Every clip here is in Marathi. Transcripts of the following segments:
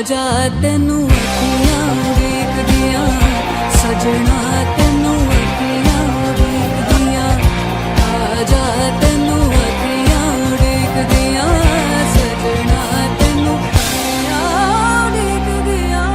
जा तेनू अखियां वेख दियां सजना तेनू अखियां वेख दियां आजा तेनू अखियां वेख दियां सजना तेनू अखियां वेख दियां।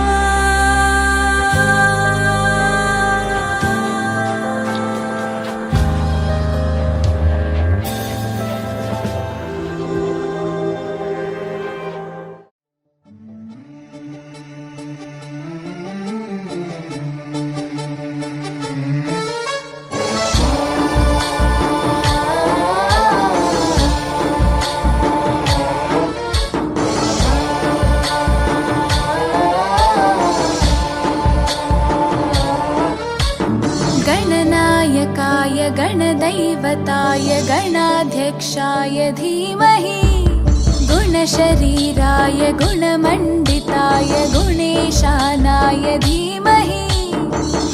गणनायकाय गणदैवताय गणाध्यक्षाय धीमहि गुणशरीराय गुणमण्डिताय गुणेशानाय धीमहि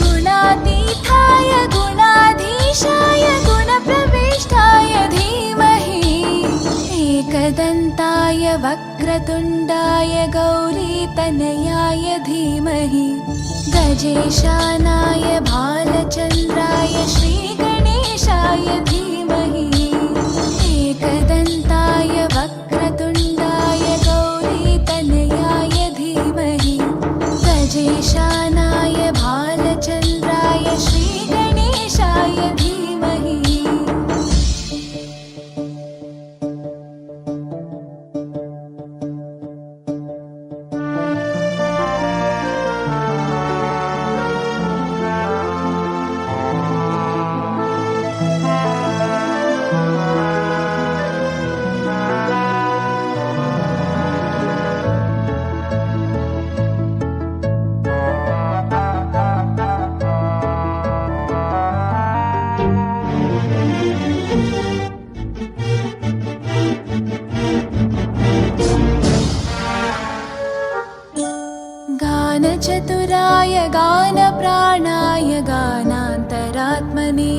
गुणातीताय गुणाधीशाय गुणप्रविष्टाय धीमहि एकदन्ताय वक्रतुण्डाय गौरीतनयाय धीमहि गजेशानाय भालचन्द्राय श्रीगणेशाय धीमहि एकदन्ताय वक्रतुण्डाय गौरीतनयाय धीमहि गजेशानाय भालचन्द्राय श्रीगणेशाय धीमहि। गानचतुराय गानप्राणाय गानान्तरात्मने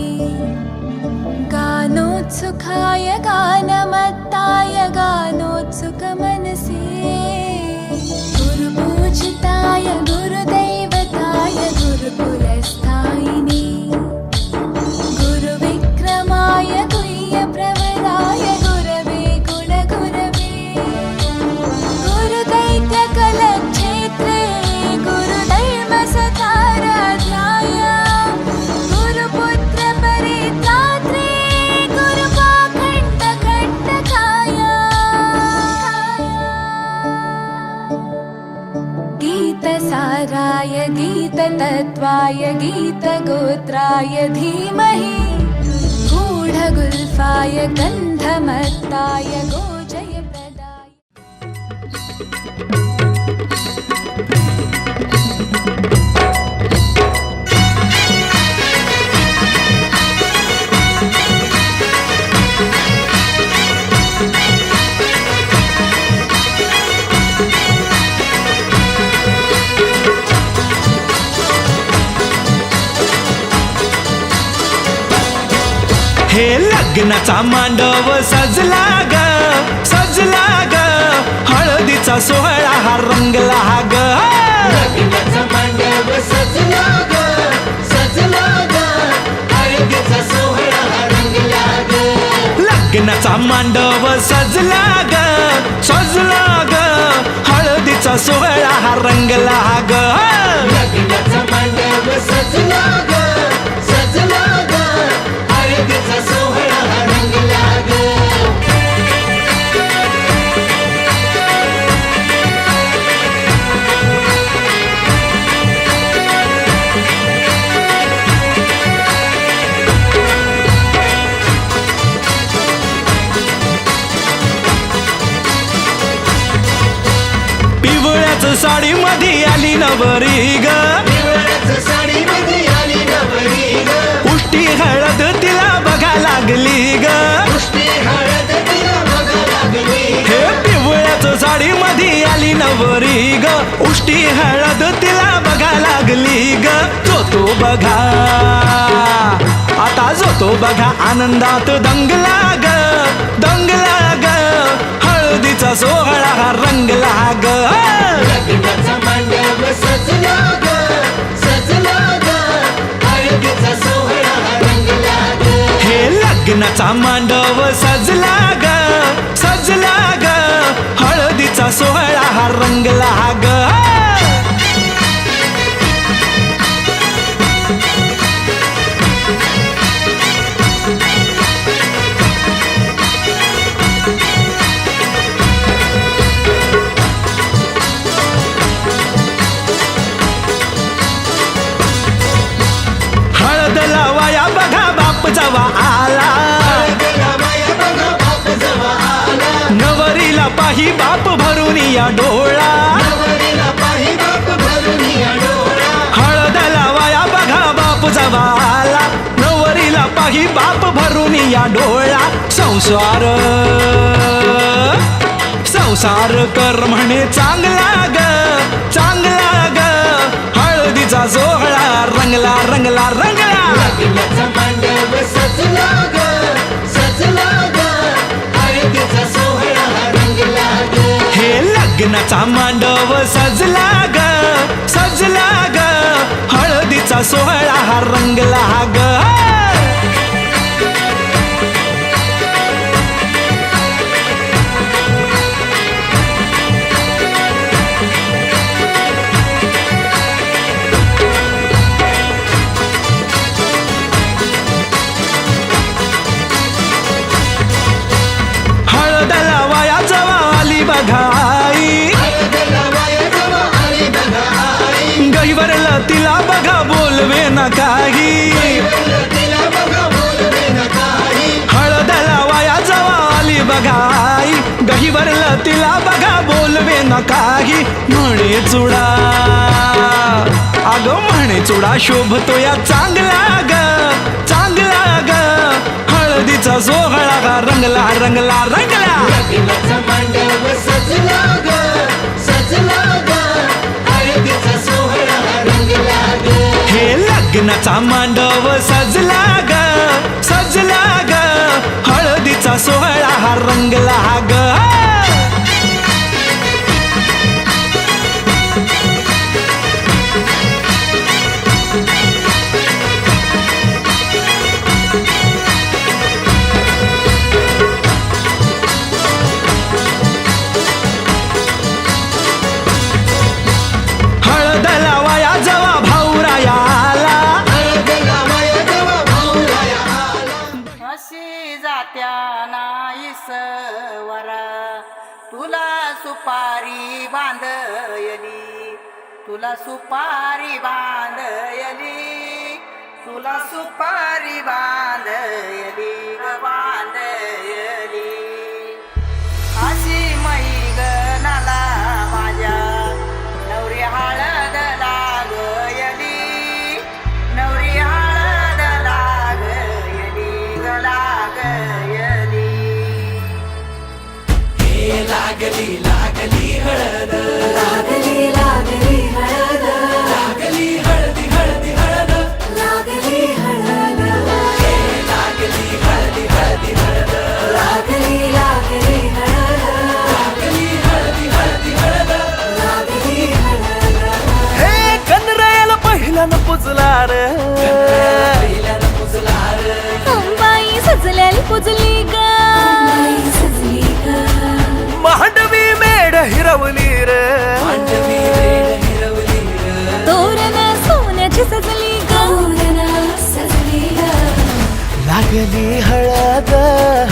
गानोत्सुकाय गानमत्ताय गानोत्सुकमनसे गुरुपूजिताय गुरुदैवताय गुरुकुलस्थायिने गुरुविक्रमाय गुह्यप्रवराय गुरवे गुणगुरवे गुरुदैत्यकलक्षेत्रे गुरुधर्मसताराध्याय गुरुपुत्रपरित्रात्रे गुरुपाखण्डकण्टकाय गीतसाराय गीततत्त्वाय गीतगोत्राय धीमहि गूढगुल्फाय गन्धमत्ताय गोजयप्रदाय। हे लग्नाचा मांडव सजला ग हळदीचा सोहळा हा रंगला ग लग्नाचा मांडव सजला ग हळदीचा सोहळा हा रंगला ग लग्नाचा मांडव सजला ग हळदीचा सोहळा हा रंगला ग लग्नाचा मांडव सजला ग हळदीचा सोहळा हा रंगला ग। पिवळ्याच साडी मध्ये आली नवरी ग उष्टी हळद तिला बघा लागली ग हे पिवळ्याच साडी मध्ये आली नवरी ग उष्टी हळद तिला बघा लागली ग जो तो बघा आता जो तो बघा आनंदात दंगला ग हळदी हळदीचा सोहळा हा रंगला ग लग्नाचा मांडव सजला ग सजला ग हळदीचा सोहळा रंगला ग हे लग्नाचा मांडव सजला ग सजला ग हळदीचा सोहळा हा रंगला ग हळद लावाया बघा बाप जवा आला हळदीला बाया बघा बाप जवा आला नवरीला पाही बाप भरून या डोळा नवरीला पाही बाप भरून या डोळा हळद लावाया बघा बाप जवा आला नवरीला पाही बाप भरून या डोळा संसार संसार कर म्हणे चांगला ग चांगला ग हळदीचा सोहळा रंगला रंगला रंगला लग्नाचा मांडव सजला ग सजला ग हळदीचा सोहळा रंगला ग हे लग्नाचा मांडव सजला ग सजला ग हळदीचा सोहळा हा रंगला ग हळद लावाया जवा आली बघाई हळदीला बाया जवा आली बघा आई गैवरला तिला बघा बोलवे न काही तिला बघा बोलवे न काही हळद लावाया जवा आली बघाई गहिवरला तिला बघा बोलवे न काही म्हणे चुडा अगं म्हणे चुडा शोभतो या चांगला ग चांगला ग हळदीचा सोहळा हा रंगला रंगला रंगला लग्नाचा मांडव सजला ग सजला ग हळदीचा सोहळा रंगला ग हे लग्नाचा मांडव सजला ग सजला ग हळदीचा सोहळा हा रंगला ग हळद लावाया जवा भाऊराया आला हळदीला बाया जवा भाऊराया आला अशी जात्या नाही सवरा तुला सुपारी बांधयली तुला सुपारी बांधयली तुला सुपारी बांधयली ग बांधयली अशी मैगनाला माझ्या नवरी हळद लागयली नवरी हळद लागयली ग लागयली लागली लागली हळद लागली हळद लागली हळदी हळदी हळद लागली हळद लागली हळदी हळदी हळद लागली हळद लागली हळदी हळदी हळद लागली हळद हे कनरायाला पहिल्यानं पुजला रे पहिल्यानं पुजला रे अंबाई सजल्याली पुजली ग अंबाई सजली ग मांडवी मेढ हिरवली रे मांडवी रेड हिरवली ग तोरण सोन्याची सजली ग तोरण सजली ग लागली हळद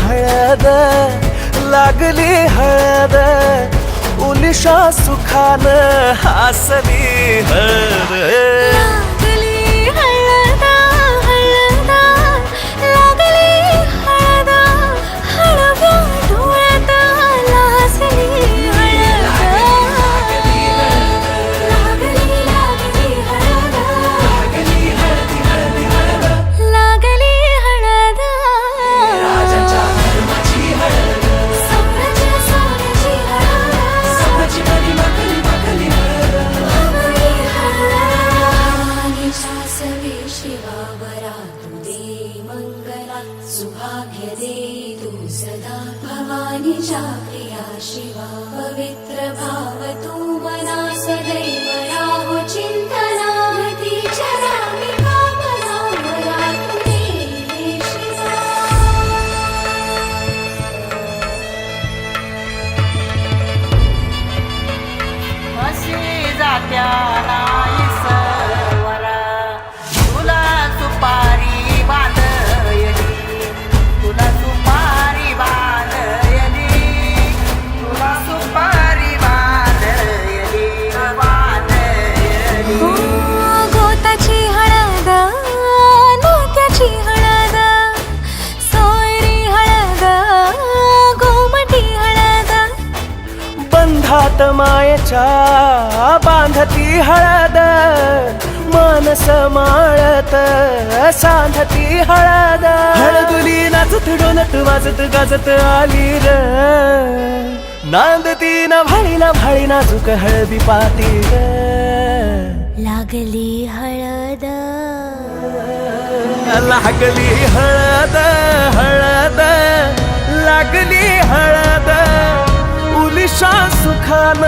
हळद लागली हळद उलिशा सुखान हासली हळद लागली हळद हळद लागली हळद हळव्या डोळ्यात लाजली हळद लागली हळद लागली हळदी हळदी हळद लागली हळद राजाच्या धर्माची हळद सोन्याची सोन्याची हळद सोन्याची बरी मखली मखली हळद लागली हळद मंगला सुभाग्यदे तु सदा भवानीच्या प्रिया शिवा पवित्र भाव तू मना सदैव राहो चिंतना मती चरामी कामना मला तुझे शिवा अशी जात्या नाईसवरा तुला सुपारी बांधयली तुला सुपारी बांधयली तुला सुपारी बांधयली बांधयली गोताची हळद नात्याची हळद सोयरी हळद गोमटी हळद बंधात मायेच्या बांधती हळद मानस माळत सांधती हळद हळदुली नाचत डोलत वाजत गाजत आली र नांदती ना भाळी नाजूक हळदी पाती र लागली हळद लागली हळद हळद लागली हळद उलिशा सुखान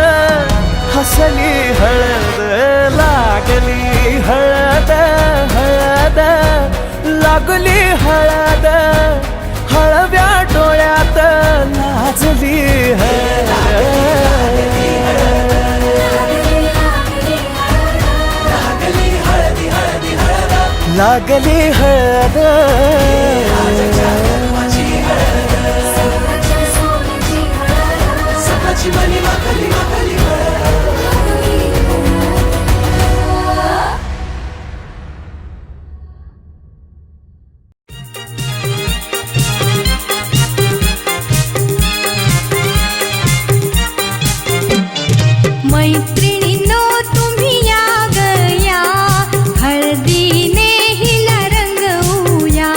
हसली हळद लागली हळद हळद लागली हळद हळव्या डोळ्यात लाजली हळद लागली हळद मैत्रिणींनो तुम्ही या गया हळदीने हिला रंगवूया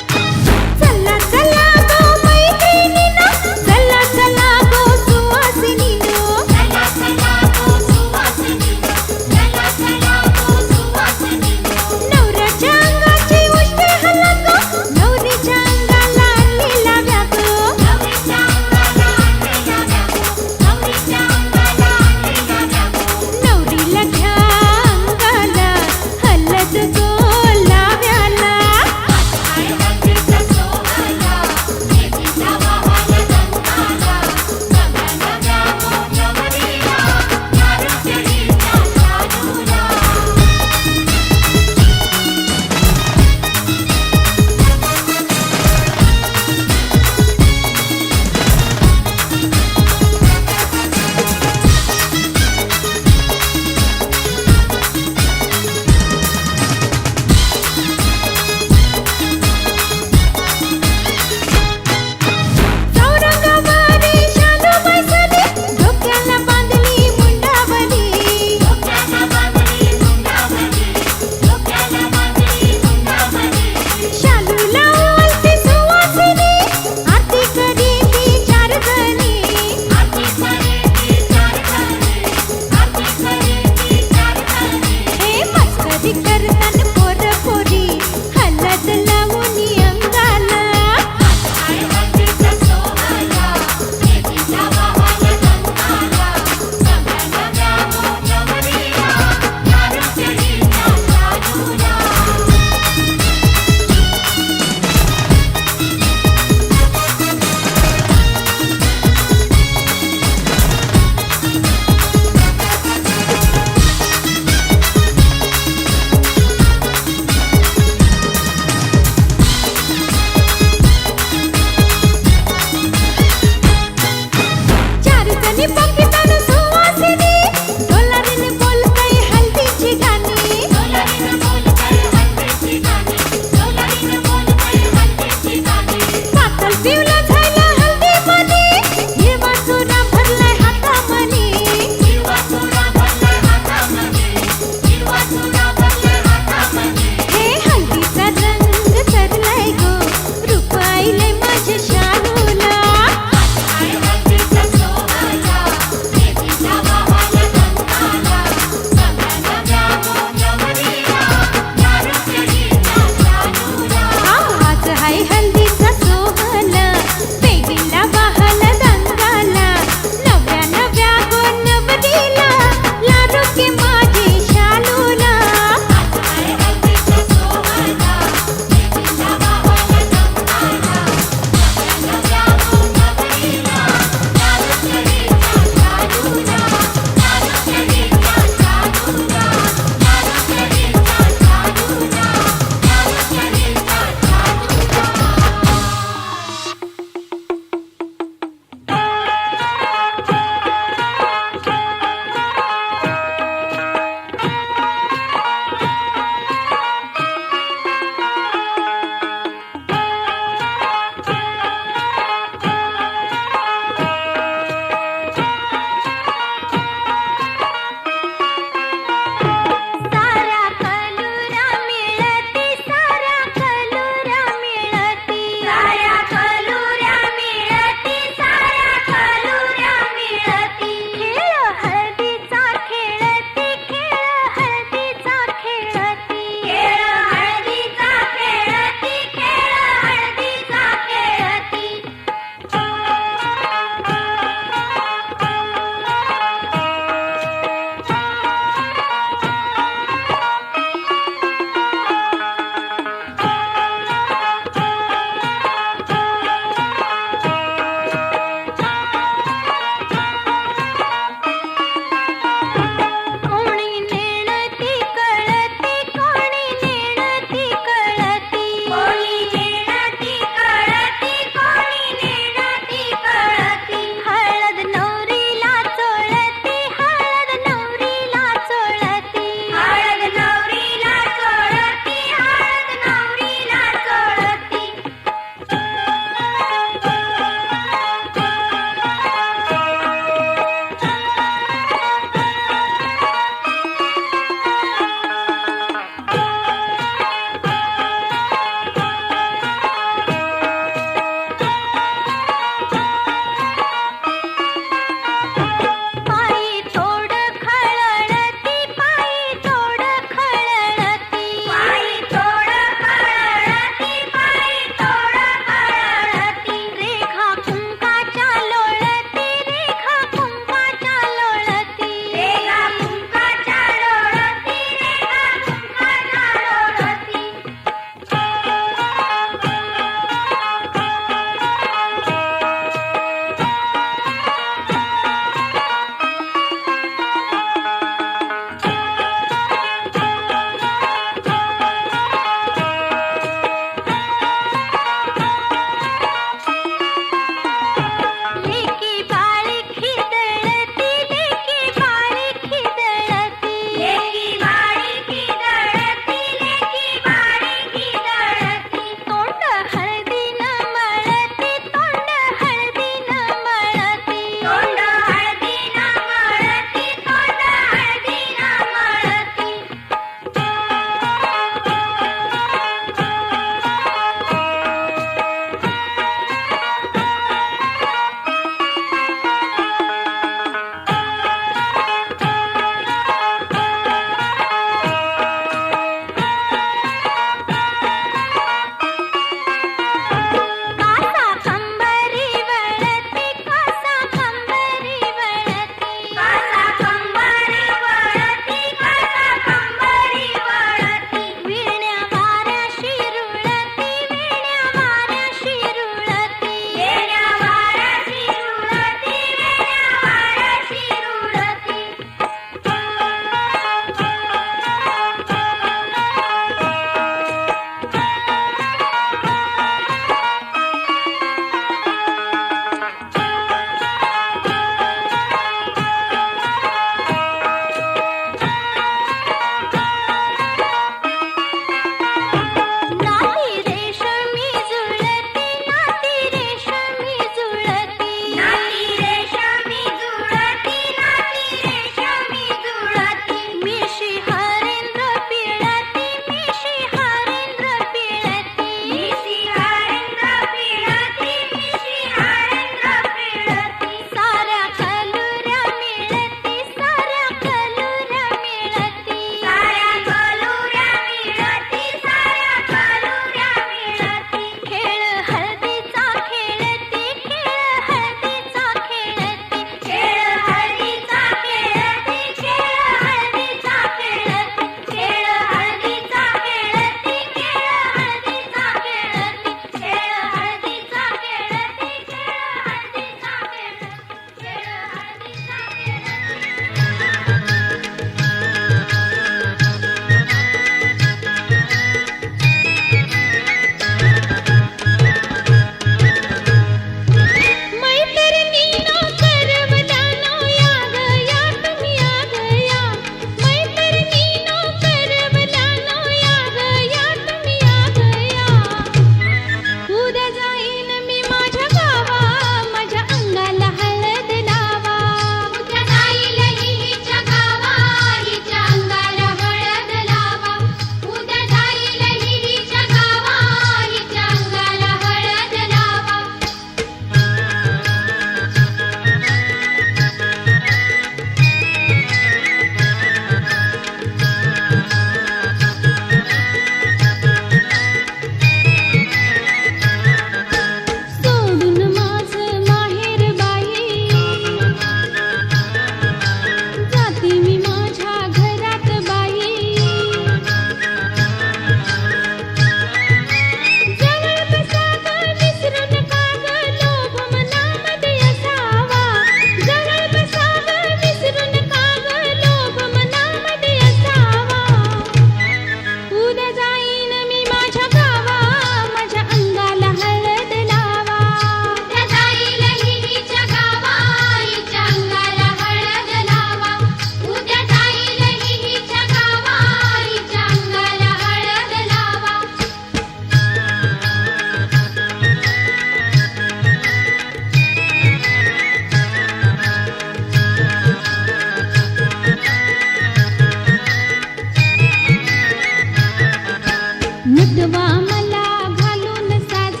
नटवा मला घालून साज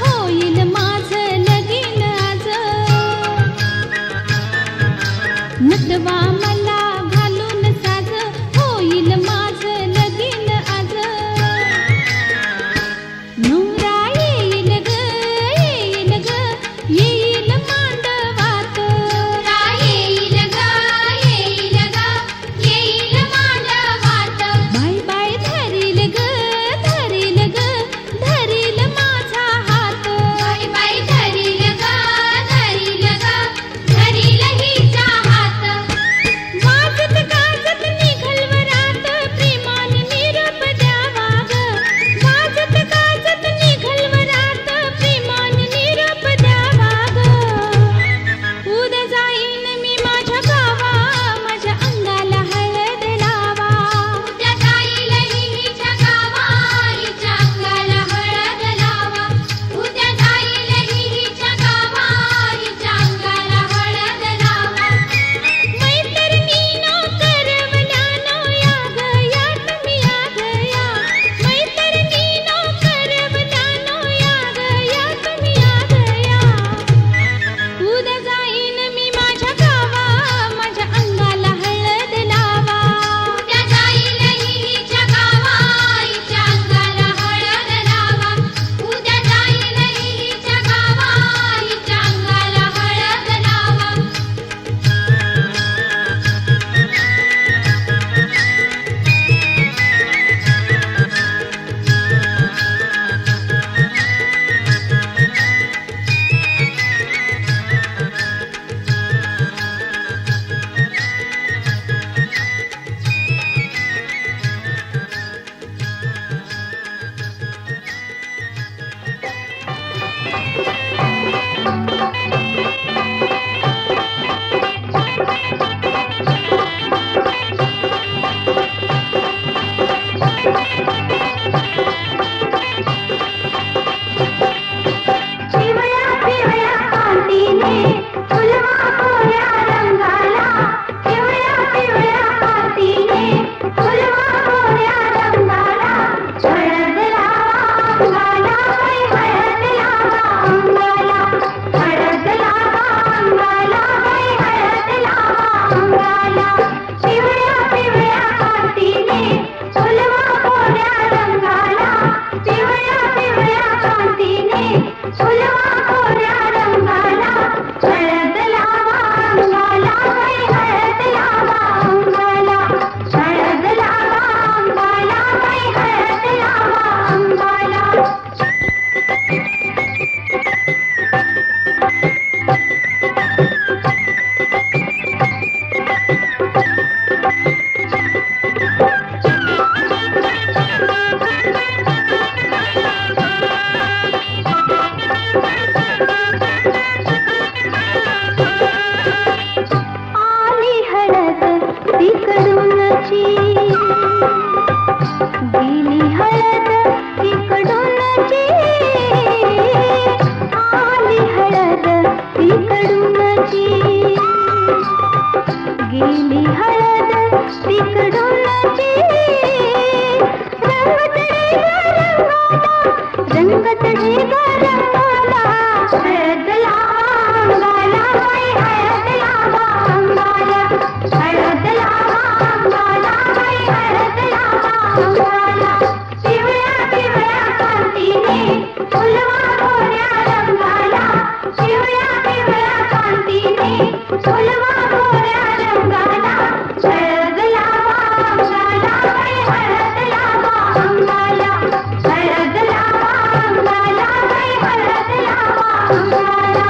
होईल माझं लगीन आज नटवा मला घालून साज होईल माझं लगीन आज नवरा येईल ग येईल मांडवात येईल ग येईल मांडवात बाय बाय धरील ग धरील माझा हात बाय बाय धरील हिचा हात वाजत गाजत निघल वरात प्रेमाने निरोप द्यावा ग वाजत गाजत निघल वरात प्रेमाने निरोप द्यावा ग उद्या जाईन मी माझ्या गावा माझ्या अंगाला हळद लावा उद्या जाईल हिच्या गावा हिच्या अंगाला हळद लावा उद्या जाईल हिच्या गावा हिच्या अंगाला हळद लावा मैत्रिणीनो करवल्यानो या गया तुम्ही या गया मैत्रिणीनो करवल्यानो या गया तुम्ही या गया उद्या जाईन मी माझ्या गावा माझ्या अंगाला हळद लावा उद्या जाईल हिच्या गावा हिच्या अंगाला हळद लावा उद्या जाईल हिच्या गावा हिच्या अंगाला हळद लावा पिवळ्या पिवळ्या कांतीने फुलवा कोऱ्या रंगाला पिवळ्या पिवळ्या कांतीने फुलवा कोऱ्या रंगाला हळद लावा अंगाला बाई हळद लावा अंगाला हळद लावा अंगाला बाई हळद लावा अंगाला पिवळ्या पिवळ्या कांतीने फुलवा कोऱ्या रंगाला पिवळ्या पिवळ्या कांतीने फुलवा कोऱ्या रंगाला हळद लावा अंगाला बाई हळद लावा अंगाला हळद लावा अंगाला बाई हळद लावा अंगाला आली हळद तिकडूनची गेली हळद तिकडूनची आली हळद तिकडूनची गेली हळद तिकडूनची रंगत रंगाला हळद लावा अंगाला बाई हळद लावा अंगाला हळद लावा अंगाला बाई हळद लावा अंगाला पिवळ्या पिवळ्या कांतीने फुलवा कोऱ्या रंगाला पिवळ्या पिवळ्या कांतीने फुलवा कोऱ्या रंगाला हळद लावा अंगाला बाई हळद लावा अंगाला हळद लावा अंगाला बाई हळद लावा अंगाला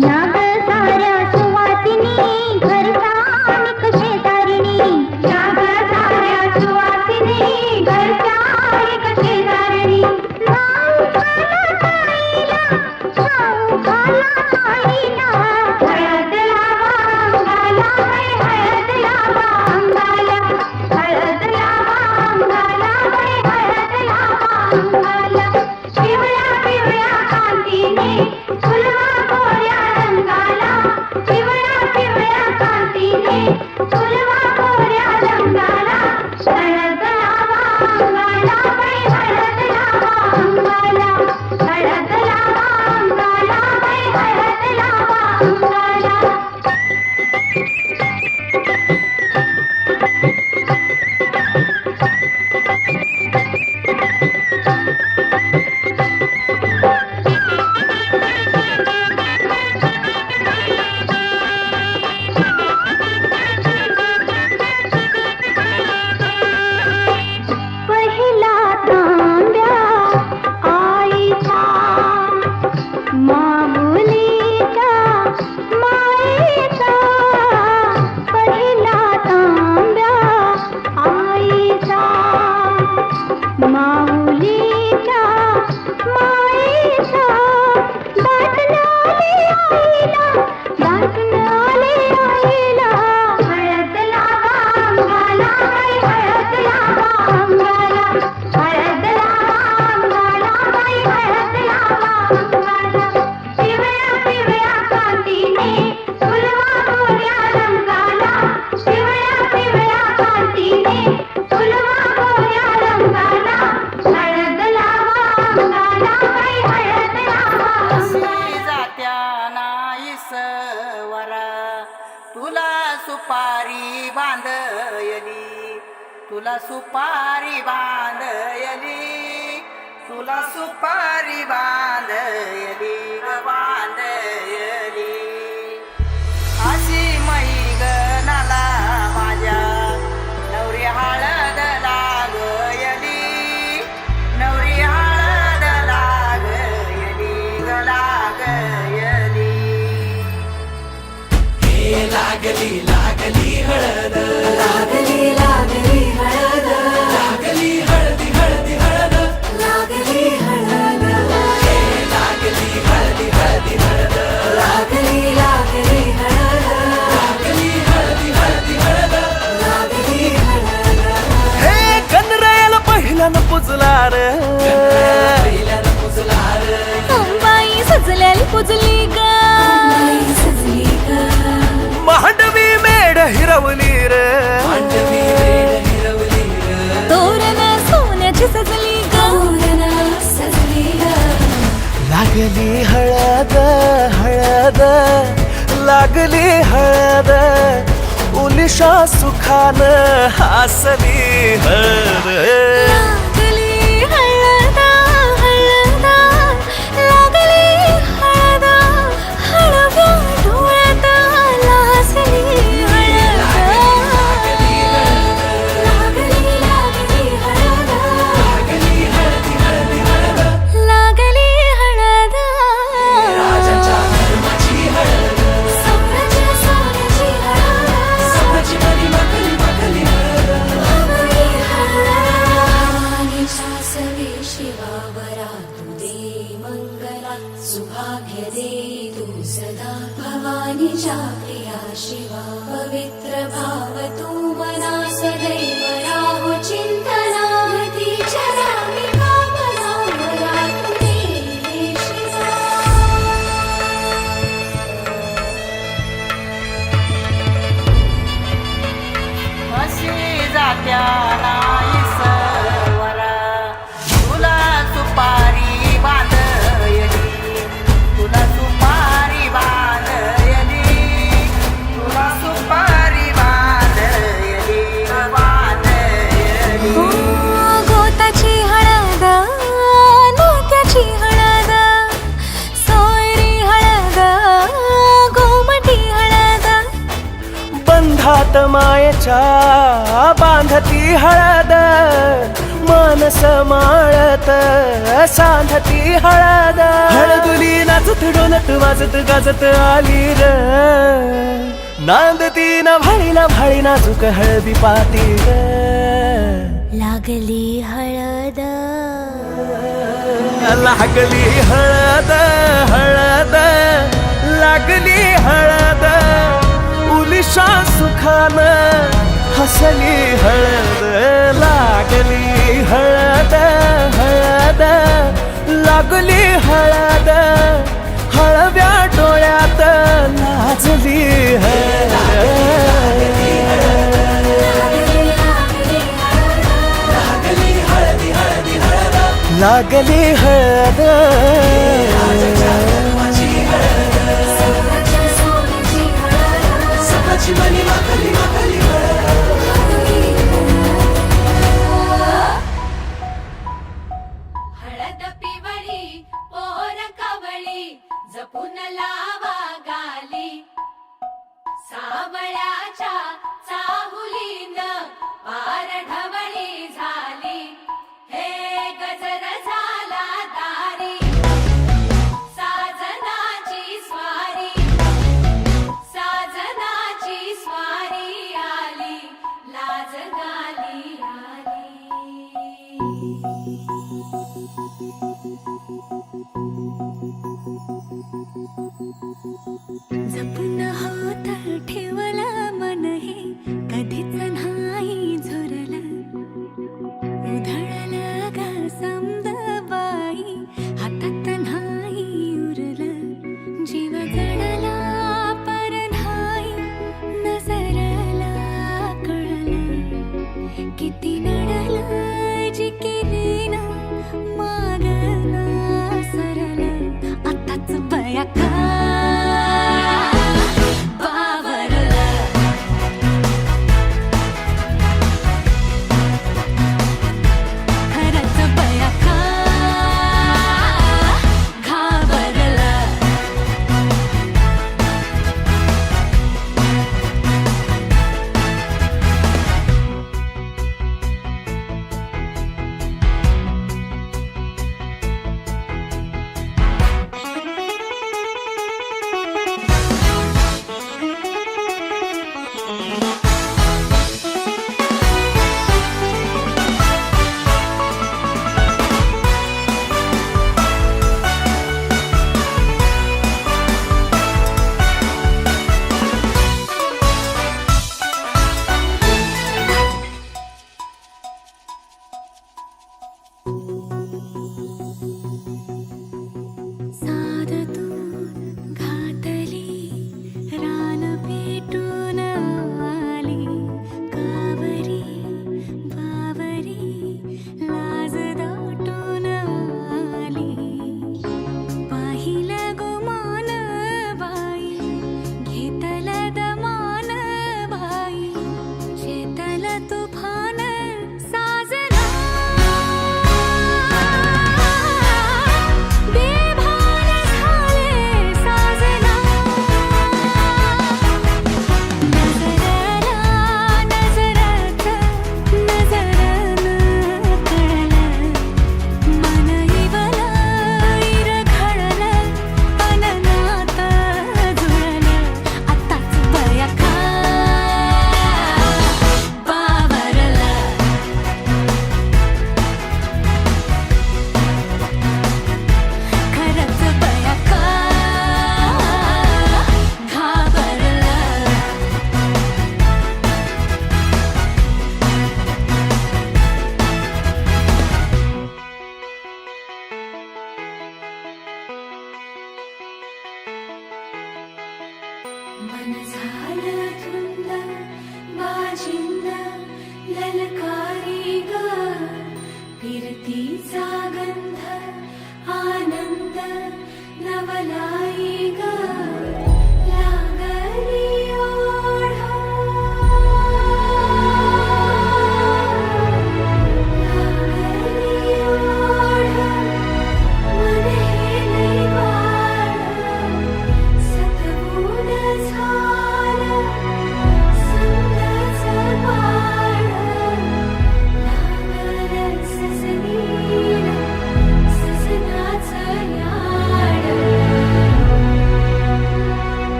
नाग कांतीने फुलवा गोऱ्या रंगाला पिवळ्या पिवळ्या कांतीने फुलवा गोऱ्या रंगाला हळद लावा अंगाला बाई हळद लावा अंगाला हळद लावा अंगाला बाई हळद लावा अंगाला पहिला तांब्या आईचा माऊलीच्या मायेचा पहिला तांब्या आईचा माऊलीच्या मायेचा दाटून आले आईला दाटून आले आईला हळद लावा अंगाला बाई हळद लावा अंगाला हळद लावा अंगाला बाई हळद लावा अंगाला पिवळ्या पिवळ्या कांतीने फुलवा गोऱ्या रंगाला पिवळ्या पिवळ्या कांतीने फुलवा गोऱ्या रंगाला हळद लावा अंगाला बाई हळद लावा अशी जात्या नाईसवरा तुला सुपारी बांधयली तुला सुपारी बांधयली तुला सुपारी बांधयली ग बांधयली अशी मैगनाला माझ्या नवरी हळद लागयली नवरी हळद लागयली ग लागयली लागली लागली हळद लागली लागली हळद लागली हळदी हळदी हळद लागली हळद लागली हळदी हळदी हळद लागली लागली हळद लागली हळदी हळदी हळद लागली हळद हे कनरायाला पहिल्यानं पुजला रे पहिल्यानं पुजला रे अंबाई सजल्याली पुजली ग सजली ग मांडवी मेढ हिरवली रे मांडवी मेढ हिरवली रे तोरण सोन्याची सजली ग तोरण सजली ग लागली हळद हळद लागली हळद उलिशा सुखान हसली हळद लागली हळद हळद लागली हळद हळव्या डोळ्यात लाजली हळद लागली लागली हळद लागली हळदी हळदी हळद लागली हळद राजाच्या धर्माची हळद सोन्याची सोन्याची हळद सोन्याची मनी मखली मखली हळद लागली हळद सवे शिवावरा तू दे मंगला सुभाग्य दे तू सदा भवानीच्या प्रिया शिवा पवित्र भाव तू मना सदैव राहो चिंतना तिच्या रामी भावना मला तू दे शिवा अशी जात्या नाईसवरा तुला सुपारी बांधयली तुला सुपारी बांधयली तुला सुपारी बांधयली ग बांधयली गोताची हळद नोत्याची हळद सोयरी हळद गोमटी हळद बंधात मायेच्या बांधती हळद मानस माळत सांधती हळद हळदुली नाचत डोलत वाजत गाजत आली र नांदती न भाळी नाजूक हळदी पाती ग लागली हळद लागली हळद हळद लागली हळद उलिशा सुखान हसली हळद लागली हळद हळद लागली हळद हळव्या डोळ्यात लाजली लागली हळद हळद पिवळी पोर कवळी जपून लावा गाली सावळ्याच्या चाहुलीन पार ढवळी झाली हे गजर झाला दारी साजनाची स्वारी आली लाज गाली आली जपून होत ठेवलं मन हे कधीच नाही झुरलं उधळलं ग समद बाई हातात नाही उरलं जीव जडला पर नाही नजरला कळलं किती नडलं जी केली ना मागना सरलं आताच बया का मन झालं धुंद बाजिंद ललकारी ग फिरतीचा गंध आनंद नवलाई ग लागली ओढ लागली ओढ मन हे लई सतबूड झालं समजाचं बाळ लागलं सजनीला सजनाचं याड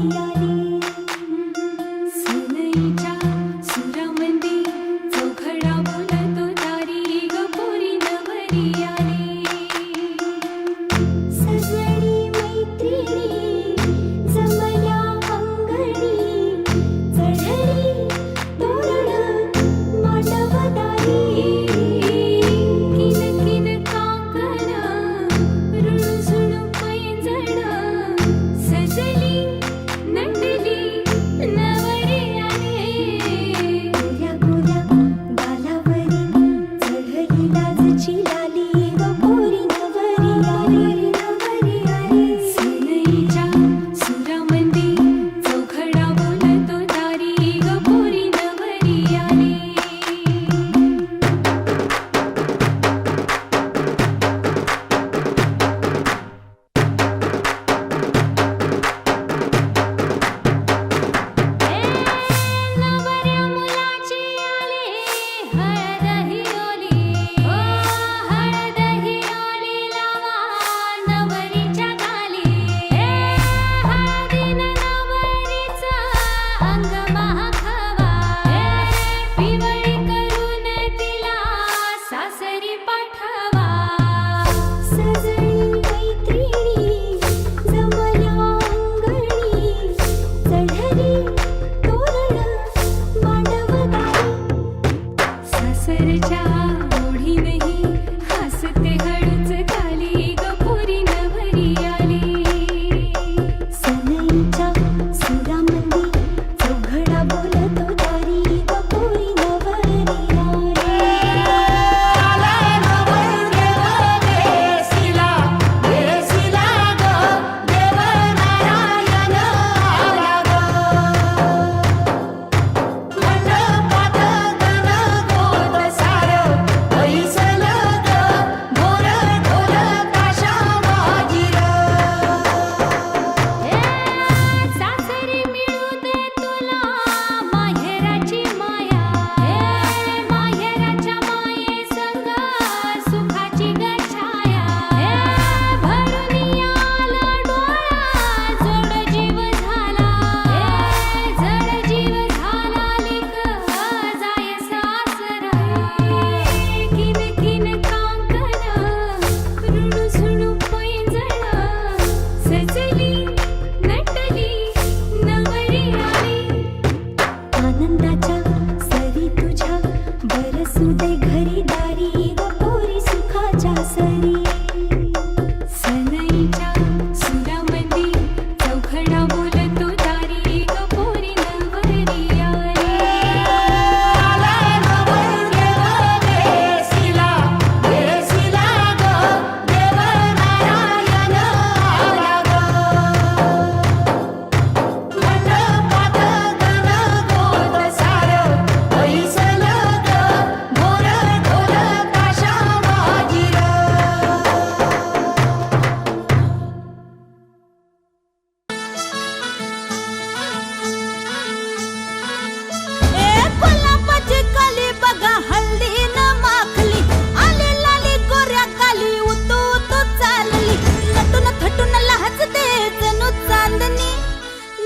आली सनईच्या सुरामंदी चौघडा बोलतो दारी ग पोरी नवरी आली सजनी मैत्रिणी जमल्या अंगणी चढली तोरण मांडवदारी किन किन कांकण रुणझुण पैंजण सजली नटली नवरी आली गोऱ्या गोऱ्या गालावरी चढली लाजची लाली ग पोरी नवरी आली सनईच्या सुरामंदी चौघडा बोलतो दारी ग पोरी नवरी आली नवऱ्या मुलाची आली हळद ही ओली ओ हळद ही ओली लावा नवरीच्या गाली हळदीनं नवरीचं अंग महाखावा पिवळी करून तिला सासरी पाठवा सजनी मैत्रिणी जमल्या अंगणी चढली तोरण मांडवदारी सासरच्या ओढीनही हसते हळूच खाली ग पोरी नवरी आली सनईच्या सुरामंदी चौघडा बोलतो दारी ग पोरी नवरी सासरी मिळू दे तुला माहेराची माया माहेराच्या माये संग सुखाची गछाया भरून आला डोळा जड जीव झाला लेक जाय सासरा किन किन कांकण रुणझुण पैंजण सजली नटली नवरी आली आनंदाच्या सरी तुझ्या बरसू दे घरी दारी ग पोरी सुखाच्या सरी सनईच्या सुरामंदी चौघडा बोलतो दारी ग पोरी नवरी आली गुलाबाची कली बघा हल्दी न माखली आली लाली गोऱ्या गाली उतू उतू चालली नटून थटून लाजते जणू चांदणी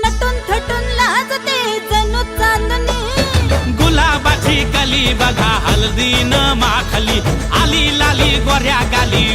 नटून थटून लाजते जणू चांदणी गुलाबाची कली बघा हळदी न माखली आली लाली गोऱ्या गाली